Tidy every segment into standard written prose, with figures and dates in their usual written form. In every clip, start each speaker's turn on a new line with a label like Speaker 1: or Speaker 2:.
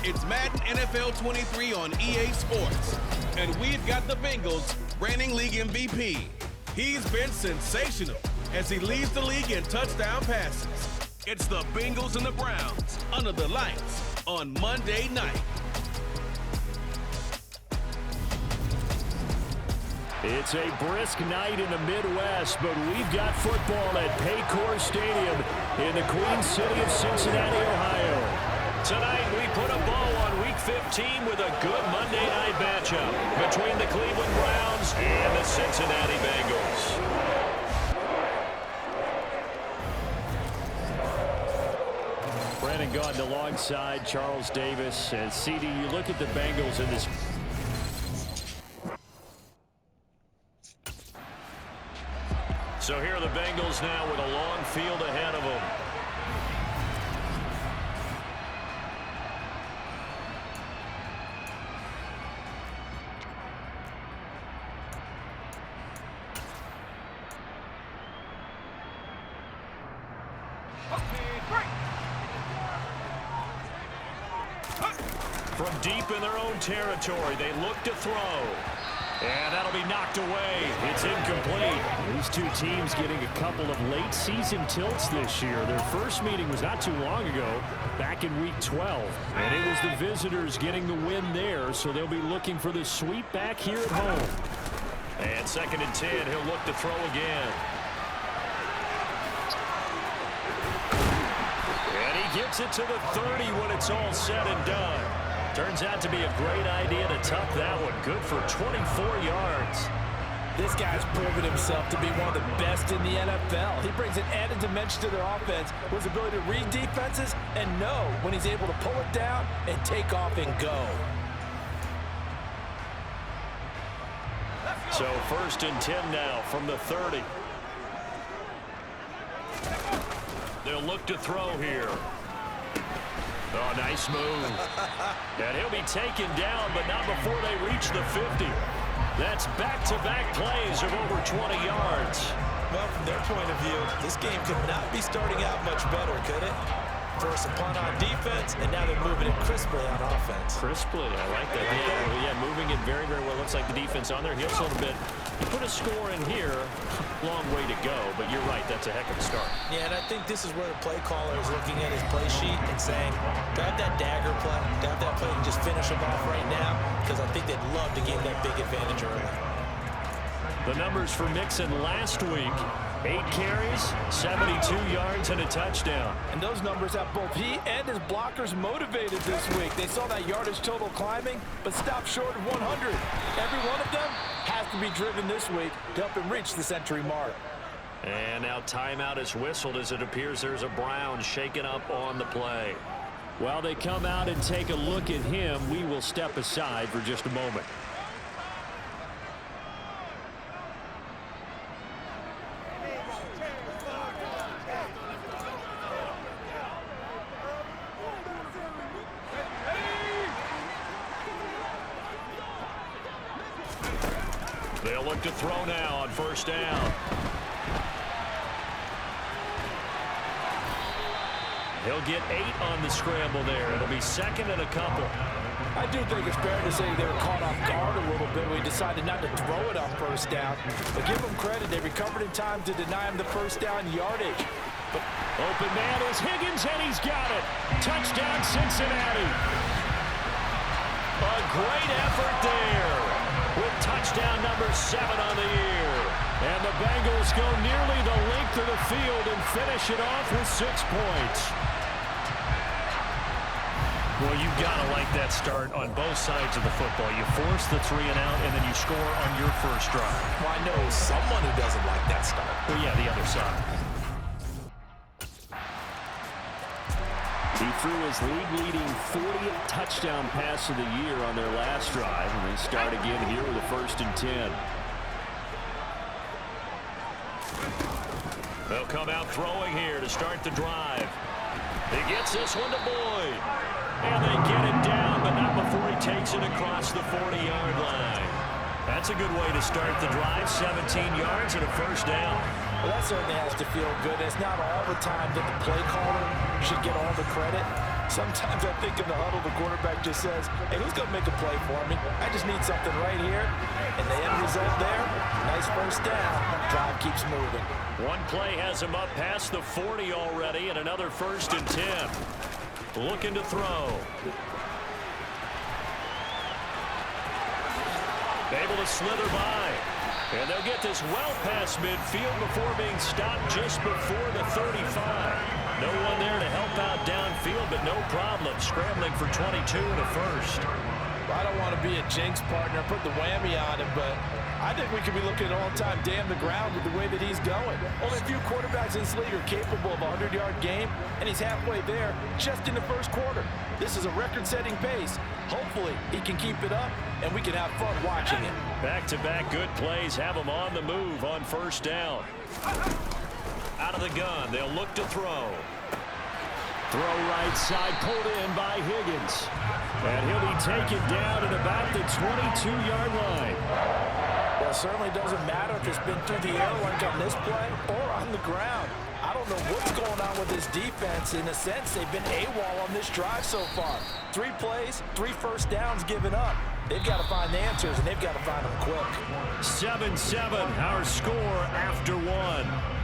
Speaker 1: It's Madden NFL 23 on EA Sports. And we've got the Bengals reigning league MVP. He's been sensational as he leads the league in touchdown passes. It's the Bengals and the Browns under the lights on Monday night.
Speaker 2: It's a brisk night in the Midwest, but we've got football at Paycor Stadium in the Queen City of Cincinnati, Ohio. Tonight, we put a bow on Week 15 with a good Monday night matchup between the Cleveland Browns and the Cincinnati Bengals. Brandon Gaudin alongside Charles Davis. And CD, you look at the Bengals in this. So here are the Bengals now with a long field ahead of them. From deep in their own territory, they look to throw. And that'll be knocked away. It's incomplete. These two teams getting a couple of late season tilts this year. Their first meeting was not too long ago, back in Week 12. And it was the visitors getting the win there, so they'll be looking for the sweep back here at home. And 2nd and 10, he'll look to throw again. And he gets it to the 30 when it's all said and done. Turns out to be a great idea to tuck that one. Good for 24 yards.
Speaker 3: This guy's proven himself to be one of the best in the NFL. He brings an added dimension to their offense with his ability to read defenses and know when he's able to pull it down and take off and go.
Speaker 2: So 1st and 10 now from the 30. They'll look to throw here. Oh, nice move. And he'll be taken down, but not before they reach the 50. That's back-to-back plays of over 20 yards.
Speaker 3: Well, from their point of view, this game could not be starting out much better, could it? First a punt on defense, and now they're moving it crisply on offense.
Speaker 2: Crisply, I like that. Yeah, moving it very, very well. Looks like the defense on their heels a little bit. You put a score in here, long way to go, but you're right, that's a heck of a start.
Speaker 3: Yeah, and I think this is where the play caller is looking at his play sheet and saying, do I have that dagger play? Do I have that play and just finish them off right now? Because I think they'd love to gain that big advantage early.
Speaker 2: The numbers for Mixon last week, 8 carries, 72 yards, and a touchdown.
Speaker 3: And those numbers have both he and his blockers motivated this week. They saw that yardage total climbing, but stopped short of 100. Every one of them has to be driven this week to help him reach the century mark.
Speaker 2: And now timeout is whistled as it appears there's a Brown shaken up on the play. While they come out and take a look at him, we will step aside for just a moment. They'll look to throw now on 1st down. He'll get 8 on the scramble there. It'll be 2nd and a couple.
Speaker 3: I do think it's fair to say they were caught off guard a little bit when he decided not to throw it on 1st down. But give them credit, they recovered in time to deny him the 1st down yardage. But
Speaker 2: open man is Higgins, and he's got it. Touchdown, Cincinnati. A great effort there, with touchdown number 7 on the year. And the Bengals go nearly the length of the field and finish it off with 6 points. Well, you've got to like that start on both sides of the football. You force the 3 and out, and then you score on your first drive.
Speaker 3: Well, I know someone who doesn't like that start.
Speaker 2: Well, yeah, the other side. He threw his league-leading 40th touchdown pass of the year on their last drive, and they start again here with a 1st and 10. They'll come out throwing here to start the drive. He gets this one to Boyd. And they get it down, but not before he takes it across the 40-yard line. That's a good way to start the drive, 17 yards and a 1st down.
Speaker 3: Well, that certainly has to feel good. It's not all the time that the play caller should get all the credit. Sometimes I think in the huddle, the quarterback just says, hey, who's going to make a play for me? I just need something right here. And the end result there, nice first down. Drive keeps moving.
Speaker 2: One play has him up past the 40 already, and another 1st and 10. Looking to throw. Able to slither by. And they'll get this well past midfield before being stopped just before the 35. No one there to help out downfield, but no problem. Scrambling for 22 and a first.
Speaker 3: I don't want to be a jinx partner, put the whammy on him, but I think we could be looking at all-time damn the ground with the way that he's going. Only a few quarterbacks in this league are capable of a 100-yard game, and he's halfway there just in the first quarter. This is a record-setting pace. Hopefully, he can keep it up, and we can have fun watching it.
Speaker 2: Back-to-back good plays have him on the move on first down. Out of the gun, they'll look to throw. Throw right side, pulled in by Higgins. And he'll be taken down at about the 22-yard line.
Speaker 3: Well, it certainly doesn't matter if it's been through the air like on this play or on the ground. I don't know what's going on with this defense. In a sense, they've been AWOL on this drive so far. 3 plays, 3 first downs given up. They've got to find the answers, and they've got to find them quick.
Speaker 2: 7-7, our score after 1.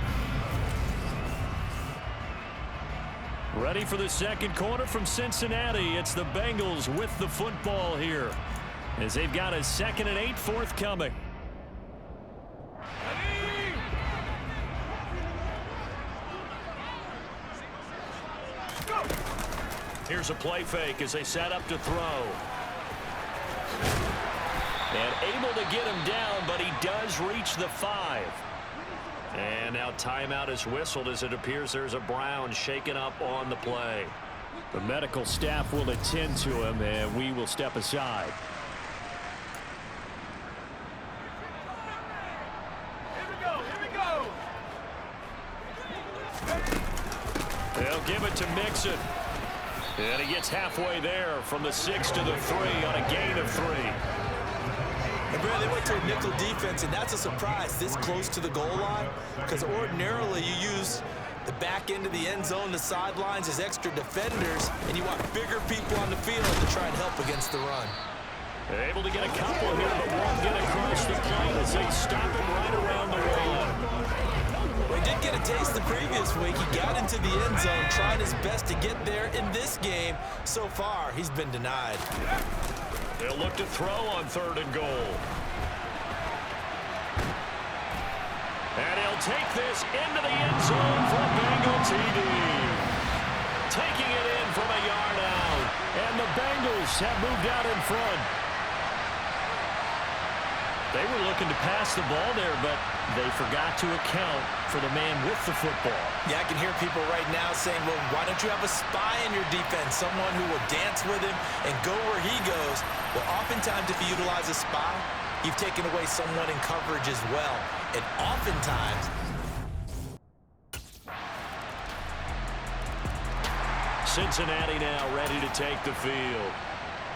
Speaker 2: Ready for the second quarter from Cincinnati. It's the Bengals with the football here, as they've got a 2nd and 8 forthcoming. Here's a play fake as they set up to throw. And able to get him down, but he does reach the 5. And now timeout is whistled as it appears there's a Brown shaken up on the play. The medical staff will attend to him, and we will step aside. They'll give it to Mixon. And he gets halfway there from the 6 to the 3 on a gain of 3.
Speaker 3: And Brad, they went to a nickel defense, and that's a surprise this close to the goal line, because ordinarily you use the back end of the end zone, the sidelines as extra defenders, and you want bigger people on the field to try and help against the run.
Speaker 2: They're able to get a couple here, but won't get across the plane as they stop him right around the wall.
Speaker 3: Well, he did get a taste the previous week. He got into the end zone, tried his best to get there in this game. So far, he's been denied.
Speaker 2: They'll look to throw on 3rd and goal. And he'll take this into the end zone for a Bengal TD. Taking it in from a yard out. And the Bengals have moved out in front. They were looking to pass the ball there, but they forgot to account for the man with the football.
Speaker 3: Yeah, I can hear people right now saying, well, why don't you have a spy in your defense, someone who will dance with him and go where he goes? Well, oftentimes if you utilize a spy, you've taken away someone in coverage as well. And oftentimes,
Speaker 2: Cincinnati now ready to take the field.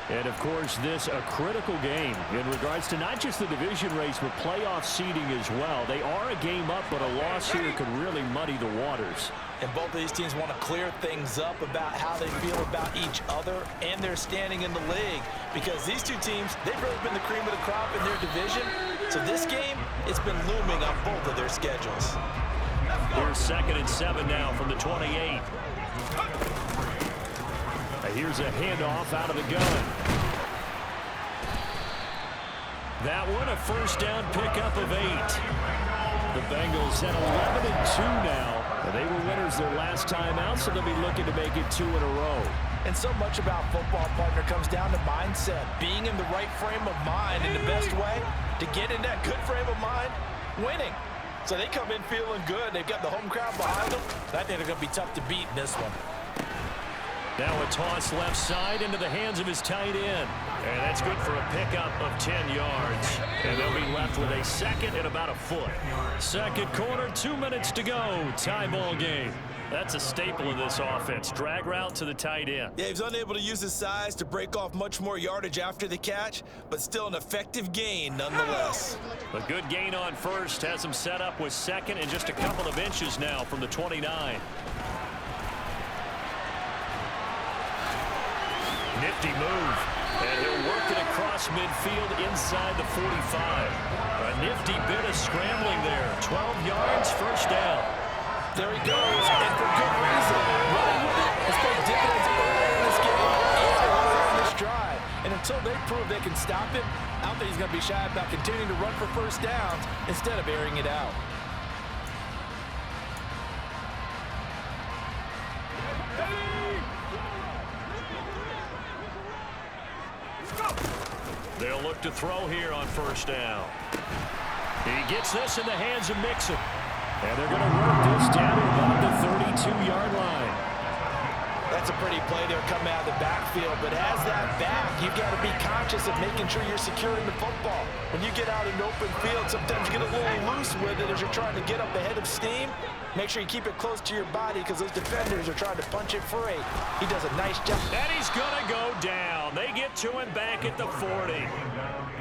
Speaker 2: And, of course, this a critical game in regards to not just the division race, but playoff seeding as well. They are a game up, but a loss here could really muddy the waters.
Speaker 3: And both of these teams want to clear things up about how they feel about each other and their standing in the league. Because these two teams, they've really been the cream of the crop in their division. So this game, it's been looming on both of their schedules.
Speaker 2: Here's 2nd and 7 now from the 28. Here's a handoff out of the gun. That one, a first down pickup of 8. The Bengals at 11-2 now. They were winners their last time out, so they'll be looking to make it 2 in a row.
Speaker 3: And so much about football, partner, comes down to mindset. Being in the right frame of mind, and the best way to get in that good frame of mind, winning. So they come in feeling good. They've got the home crowd behind them. I think they're going to be tough to beat in this one.
Speaker 2: Now a toss left side into the hands of his tight end. And that's good for a pickup of 10 yards. And they'll be left with a 2nd and about a foot. Second quarter, 2 minutes to go. Tie ball game. That's a staple of this offense. Drag route to the tight end.
Speaker 3: Yeah, he was unable to use his size to break off much more yardage after the catch, but still an effective gain nonetheless.
Speaker 2: A good gain on first has him set up with 2nd and just a couple of inches now from the 29. Nifty move. And he'll work it across midfield inside the 45. A nifty bit of scrambling there. 12 yards, first down.
Speaker 3: There he goes, and for good reason. Running with it has paid dividends earlier in this game and earlier in this drive. And until they prove they can stop him, I don't think he's going to be shy about continuing to run for first downs instead of airing it out.
Speaker 2: They'll look to throw here on first down. He gets this in the hands of Mixon. And they're going to work this down at about the 32-yard line.
Speaker 3: That's a pretty play there coming out of the backfield, but as that back, you've got to be conscious of making sure you're securing the football. When you get out in open field, sometimes you get a little loose with it as you're trying to get up ahead of steam. Make sure you keep it close to your body because those defenders are trying to punch it free. He does a nice job.
Speaker 2: And he's going to go down. They get to him back at the 40.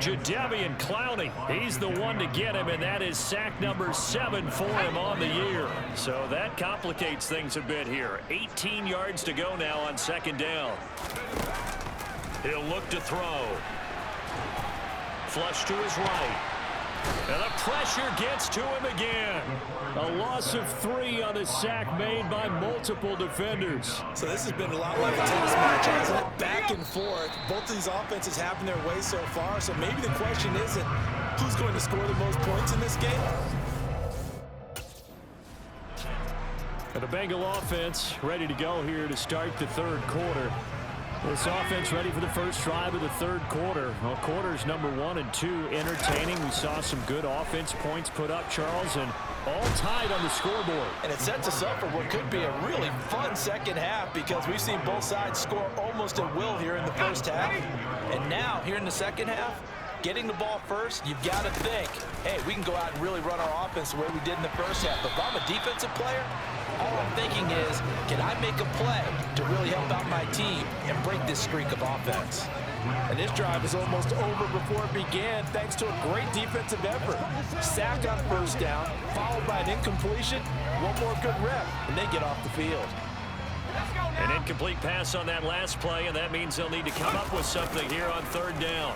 Speaker 2: Jadeveon Clowney, he's the one to get him, and that is sack number 7 for him on the year. So that complicates things a bit here. 18 yards to go now on second down. He'll look to throw. Flush to his right. And the pressure gets to him again. A loss of 3 on the sack made by multiple defenders.
Speaker 3: So this has been a lot like a tennis match, hasn't it? Back and forth. Both of these offenses having their way so far. So maybe the question isn't who's going to score the most points in this game.
Speaker 2: And the Bengal offense ready to go here to start the third quarter. This offense ready for the first drive of the third quarter. Well, quarters number 1 and 2 entertaining. We saw some good offense points put up, Charles, and all tied on the scoreboard.
Speaker 3: And it sets us up for what could be a really fun second half because we've seen both sides score almost at will here in the first half. And now, here in the second half, getting the ball first, you've got to think, hey, we can go out and really run our offense the way we did in the first half. But if I'm a defensive player, all I'm thinking is, can I make a play to really help out my team and break this streak of offense? And this drive is almost over before it began thanks to a great defensive effort. Sack on first down, followed by an incompletion, one more good rep, and they get off the field.
Speaker 2: An incomplete pass on that last play, and that means they'll need to come up with something here on third down.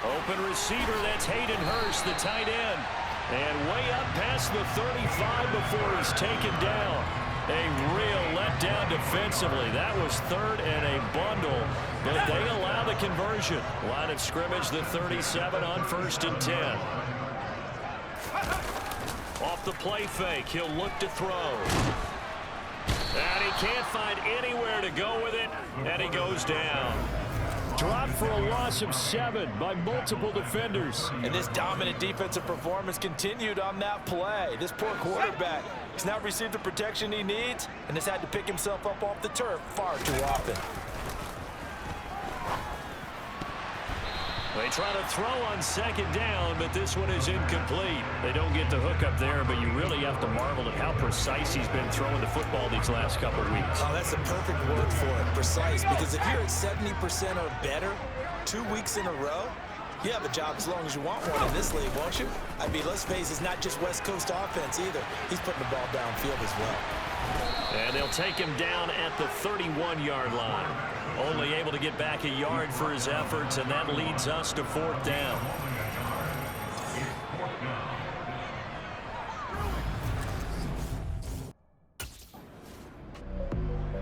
Speaker 2: Open receiver, that's Hayden Hurst, the tight end. And way up past the 35 before he's taken down. A real letdown defensively. That was third and a bundle, but they allow the conversion. Line of scrimmage, the 37 on 1st and 10. Off the play fake, he'll look to throw. And he can't find anywhere to go with it, and he goes down. Dropped for a loss of 7 by multiple defenders.
Speaker 3: And this dominant defensive performance continued on that play. This poor quarterback has not received the protection he needs and has had to pick himself up off the turf far too often.
Speaker 2: They try to throw on second down, but this one is incomplete. They don't get the hook up there, but you really have to marvel at how precise he's been throwing the football these last couple of weeks.
Speaker 3: Oh, that's the perfect word for it, precise, because if you're at 70% or better 2 weeks in a row, you have a job as long as you want one in this league, won't you? I mean, let's face it, it's not just West Coast offense either. He's putting the ball downfield as well.
Speaker 2: And they'll take him down at the 31-yard line. Only able to get back a yard for his efforts, and that leads us to 4th down.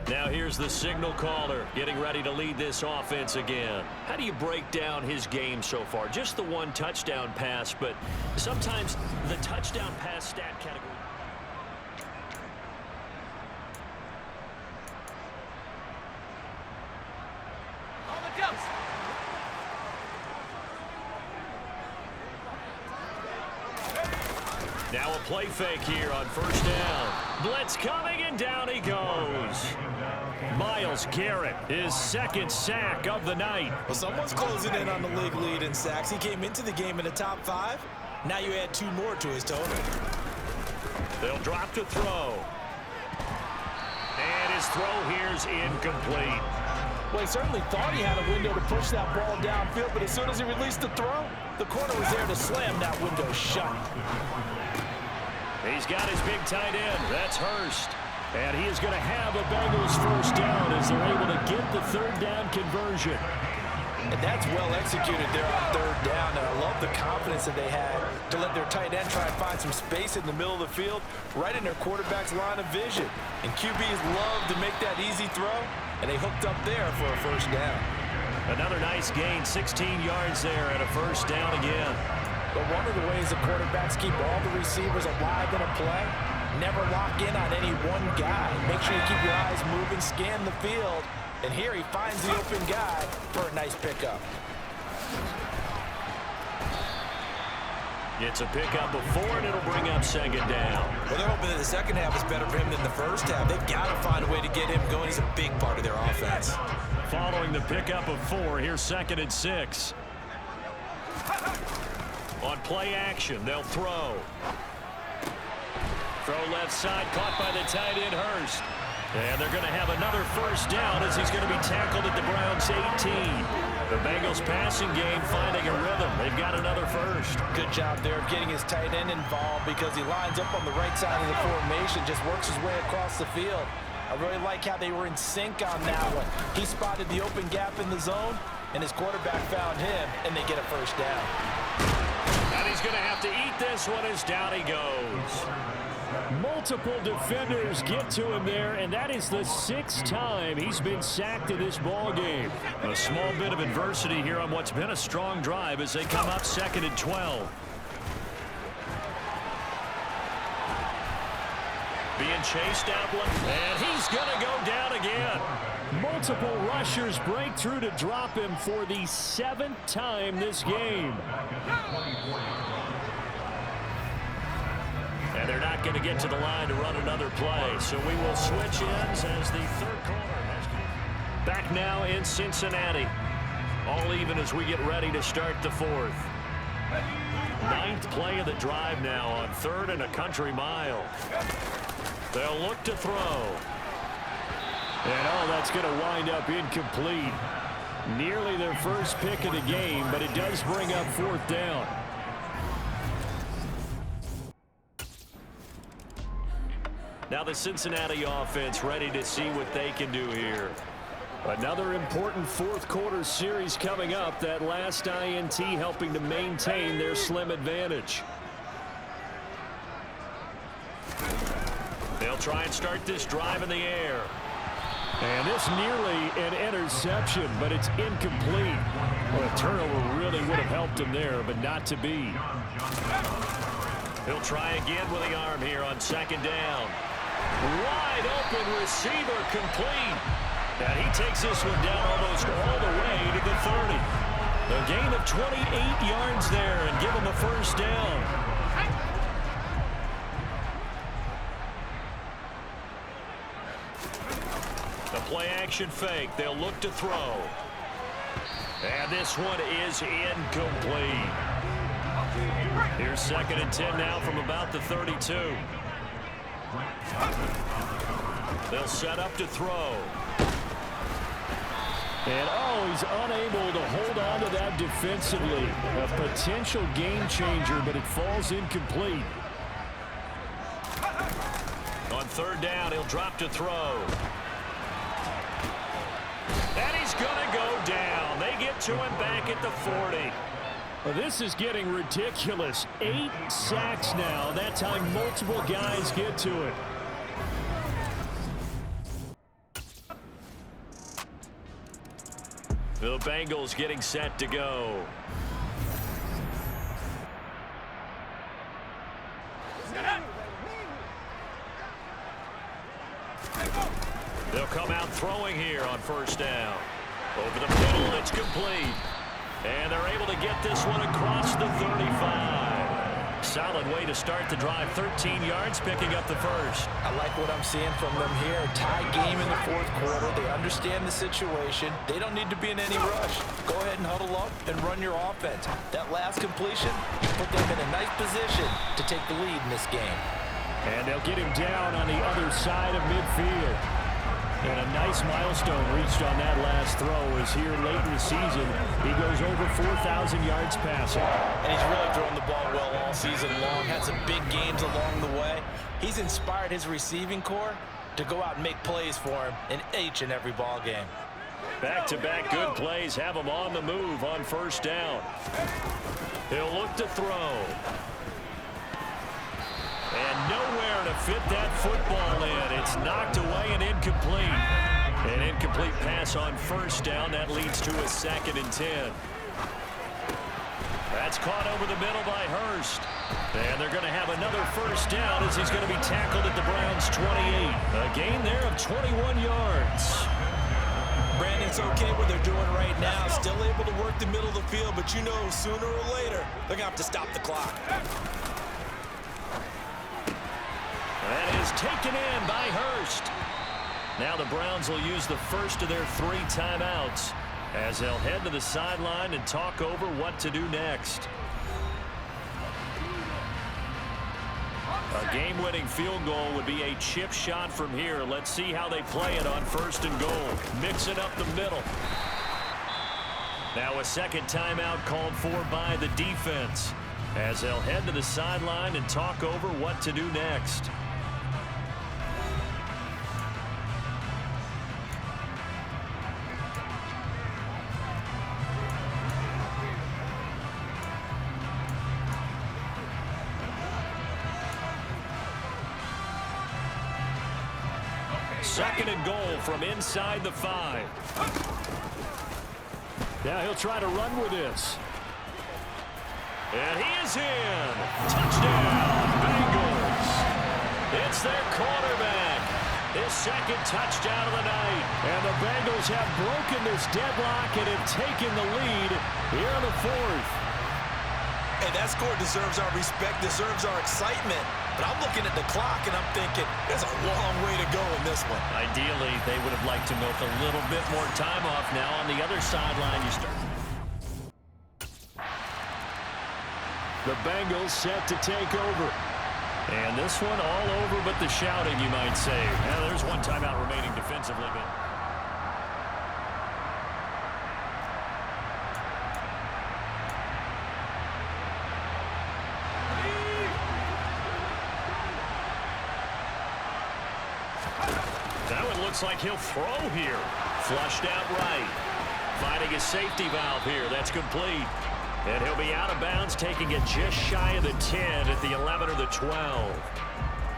Speaker 2: Now here's the signal caller getting ready to lead this offense again. How do you break down his game so far? Just the 1 touchdown pass, but sometimes the touchdown pass stat category. Now a play fake here on 1st down. Blitz coming, and down he goes. Myles Garrett, his 2nd sack of the night.
Speaker 3: Well, someone's closing in on the league lead in sacks. He came into the game in the top 5. Now you add 2 more to his total.
Speaker 2: They'll drop to throw. And his throw here's incomplete.
Speaker 3: Well, he certainly thought he had a window to push that ball downfield, but as soon as he released the throw, the corner was there to slam that window shut.
Speaker 2: He's got his big tight end. That's Hurst. And he is going to have a Bengals first down as they're able to get the third down conversion.
Speaker 3: And that's well executed there on third down. And I love the confidence that they had to let their tight end try and find some space in the middle of the field, right in their quarterback's line of vision. And QBs love to make that easy throw, and they hooked up there for a first down.
Speaker 2: Another nice gain, 16 yards there and a first down again.
Speaker 3: But one of the ways the quarterbacks keep all the receivers alive in a play, never lock in on any one guy. Make sure you keep your eyes moving, scan the field. And here he finds the open guy for a nice pickup.
Speaker 2: It's a pickup of 4, and it'll bring up second down.
Speaker 4: Well, they're hoping that the second half is better for him than the first half. They've got to find a way to get him going. He's a big part of their offense.
Speaker 2: Following the pickup of 4, here's 2nd and 6. On play action, they'll throw. Throw left side, caught by the tight end, Hurst. And they're going to have another first down as he's going to be tackled at the Browns' 18. The Bengals passing game finding a rhythm. They've got another first.
Speaker 3: Good job there of getting his tight end involved because he lines up on the right side of the formation, just works his way across the field. I really like how they were in sync on that one. He spotted the open gap in the zone, and his quarterback found him, and they get a first down.
Speaker 2: And he's going to have to eat this one as down he goes. Multiple defenders get to him there, and that is the 6th time he's been sacked in this ball game. A small bit of adversity here on what's been a strong drive as they come up 2nd and 12. Being chased out, and he's going to go down again. Multiple rushers break through to drop him for the 7th time this game. And they're not going to get to the line to run another play. So we will switch ends as the third quarter has come. Back now in Cincinnati. All even as we get ready to start the 4th. 9th play of the drive now on 3rd and a country mile. They'll look to throw. And that's going to wind up incomplete. Nearly their first pick of the game, but it does bring up 4th down. Now the Cincinnati offense ready to see what they can do here. Another important 4th quarter series coming up. That last INT helping to maintain their slim advantage. They'll try and start this drive in the air. And this nearly an interception, but it's incomplete. Well, a turnover really would have helped him there, but not to be. He'll try again with the arm here on 2nd down. Wide open receiver complete. And he takes this one down almost all the way to the 30. A gain of 28 yards there and give him a first down. The play action fake. They'll look to throw. And this one is incomplete. Here's 2nd and 10 now from about the 32. They'll set up to throw. And he's unable to hold on to that defensively. A potential game changer, but it falls incomplete. On 3rd down, he'll drop to throw. And he's going to go down. They get to him back at the 40. Well, this is getting ridiculous. 8 sacks now. That time multiple guys get to it. The Bengals getting set to go. They'll come out throwing here on 1st down. Over the middle, it's complete. And they're able to get this one across the 35. Solid way to start the drive. 13 yards, picking up the first.
Speaker 3: I like what I'm seeing from them here. A tie game in the 4th quarter. They understand the situation. They don't need to be in any rush. Go ahead and huddle up and run your offense. That last completion put them in a nice position to take the lead in this game.
Speaker 2: And they'll get him down on the other side of midfield. And a nice milestone reached on that last throw as here late in the season, he goes over 4,000 yards passing.
Speaker 3: And he's really thrown the ball well all season long. Had some big games along the way. He's inspired his receiving core, to go out and make plays for him in each and every ball game.
Speaker 2: Back-to-back good plays have him on the move on first down. He'll look to throw. And nowhere to fit that football in. It's knocked away and incomplete. An incomplete pass on first down. That leads to a 2nd and 10. That's caught over the middle by Hurst. And they're going to have another first down as he's going to be tackled at the Browns' 28. A gain there of 21 yards.
Speaker 4: Brandon, it's okay what they're doing right now. Still able to work the middle of the field, but you know sooner or later they're going to have to stop the clock.
Speaker 2: That is taken in by Hurst. Now the Browns will use the first of their 3 timeouts as they'll head to the sideline and talk over what to do next. A game-winning field goal would be a chip shot from here. Let's see how they play it on 1st and goal. Mix it up the middle. Now a 2nd timeout called for by the defense as they'll head to the sideline and talk over what to do next. Second and goal from inside the 5. Now he'll try to run with this. And he is in. Touchdown, Bengals. It's their quarterback. His 2nd touchdown of the night. And the Bengals have broken this deadlock and have taken the lead here in the 4th.
Speaker 4: Hey, that score deserves our respect, deserves our excitement. But I'm looking at the clock, and I'm thinking, there's a long way to go in this one.
Speaker 2: Ideally, they would have liked to milk a little bit more time off. Now on the other sideline, you start. The Bengals set to take over. And this one all over but the shouting, you might say. Now, there's 1 timeout remaining defensively, but looks like he'll throw here. Flushed out right. Finding a safety valve here. That's complete. And he'll be out of bounds, taking it just shy of the 10 at the 11 or the 12.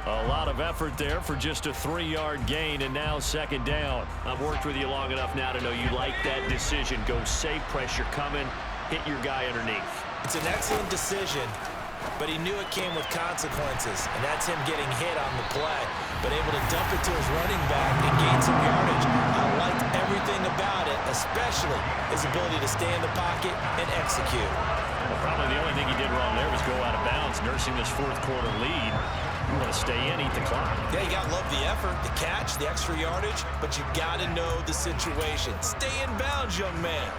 Speaker 2: A lot of effort there for just a 3-yard gain, and now 2nd down. I've worked with you long enough now to know you like that decision. Go safe, pressure coming, hit your guy underneath.
Speaker 4: It's an excellent decision, but he knew it came with consequences, and that's him getting hit on the play, but able to dump it to his running back and gain some yardage. I liked everything about it, especially his ability to stay in the pocket and execute.
Speaker 2: Well, probably the only thing he did wrong there was go out of bounds, nursing this 4th quarter lead. You want to stay in, eat the clock.
Speaker 4: Yeah, you got to love the effort, the catch, the extra yardage, but you got to know the situation. Stay in bounds, young man.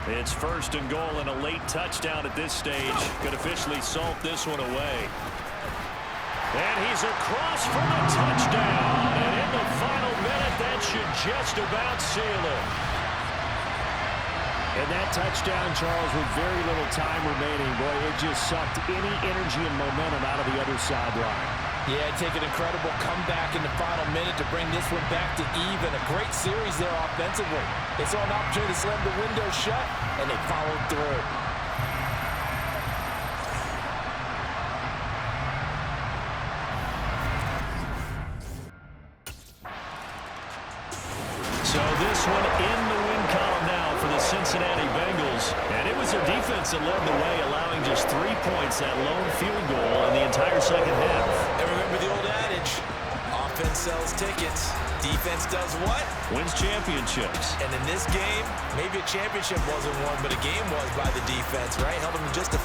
Speaker 2: It's 1st and goal and a late touchdown at this stage. Could officially salt this one away. And he's across for the touchdown. And in the final minute, that should just about seal it.
Speaker 5: And that touchdown, Charles, with very little time remaining, boy, it just sucked any energy and momentum out of the other sideline.
Speaker 3: Yeah, take an incredible comeback in the final minute to bring this one back to even. A great series there offensively. They saw an opportunity to slam the window shut, and they followed through.
Speaker 2: So this one in the win column now for the Cincinnati Bengals. And it was their defense that led the way, allowing just 3 points, that lone field goal in the entire 2nd half.
Speaker 4: And remember the old adage, offense sells tickets, defense does what?
Speaker 2: Wins championships.
Speaker 4: And in this game, maybe a championship wasn't won, but a game was by the defense, right? Held them just a